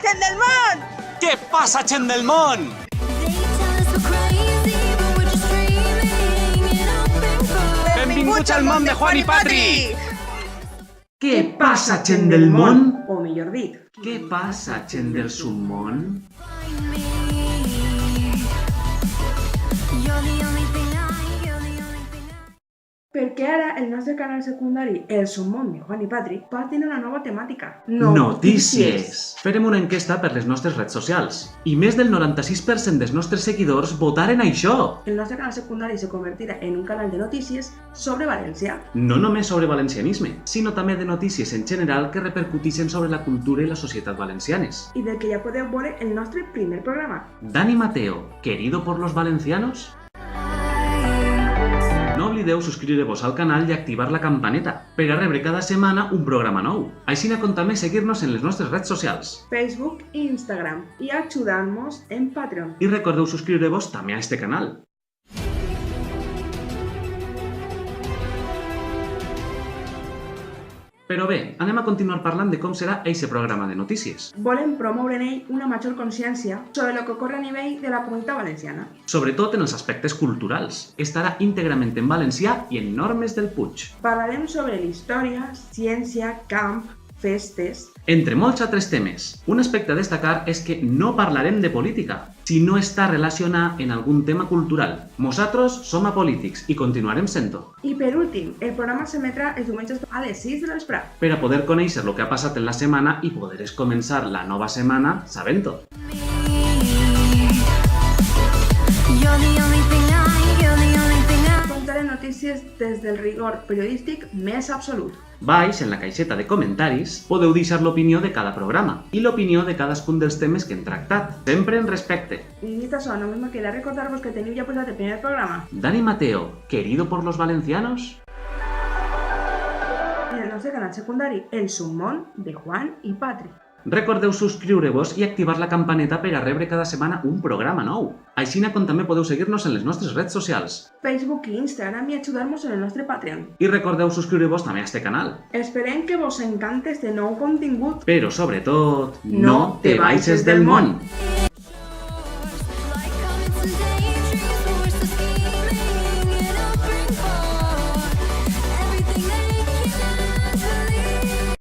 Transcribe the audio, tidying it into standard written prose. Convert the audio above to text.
gent del món? Què passa, gent del món? Benvinguts al món de Juan i Patri! Què passa, gent del món? O millor dit, Què passa, gent del submón? perquè ara el nostre canal secundari, El Submón de Juan i Patri, va tenir una nova temàtica. Notícies! Farem una enquesta per les nostres redes socials. I més del 96% dels nostres seguidors votaren això. El nostre canal secundari se convertirà en un canal de notícies sobre València. No només sobre valencianisme, sinó també de notícies en general que repercuteixen sobre la cultura i la societat valencianes. I del que ja podeu veure el nostre primer programa. Dani Mateo, querido por los valencianos? No oblideu subscriure-vos al canal i activar la campaneta per a rebre cada setmana un programa nou. Així com també seguir-nos en les nostres redes socials. Facebook i Instagram. I ajudant-nos en Patreon. I recordeu subscriure-vos també a este canal. Però bé, anem a continuar parlant de com serà eixe programa de notícies. Volem promoure en ell una major consciència sobre el que ocorre a nivell de la comunitat valenciana. Sobretot en els aspectes culturals. Estarà íntegrament en valencià i en normes del Puig. Parlarem sobre la història, ciència, camp, festes... Entre molts altres temes. Un aspecte a destacar és que no parlarem de política, si no està relacionat en algun tema cultural. Nosaltres som apolítics i continuarem sent-ho. I per últim, el programa s'emetrà els diumenges a les 6 de la vesprada. Per a poder conèixer el que ha passat en la setmana i poder començar la nova setmana sabent-ho. Contaré notícies des del rigor periodístic més absolut. Baix, en la caixeta de comentaris, podeu deixar l'opinió de cada programa i l'opinió de cadascun dels temes que hem tractat, sempre en respecte. I dit això, només me queda recordar-vos que teniu ja posat el primer programa Dani Mateo, querido por los valencianos? en el nostre canal secundari, El Submón de Juan i Patri. Recordeu subscriure-vos i activar la campaneta per a rebre cada setmana un programa nou. Així com també podeu seguir-nos en les nostres redes socials. Facebook i Instagram i ajudar-nos en el nostre Patreon. I recordeu subscriure-vos també a este canal. Esperem que vos encante este nou contingut. Però sobretot, no te baixes del món!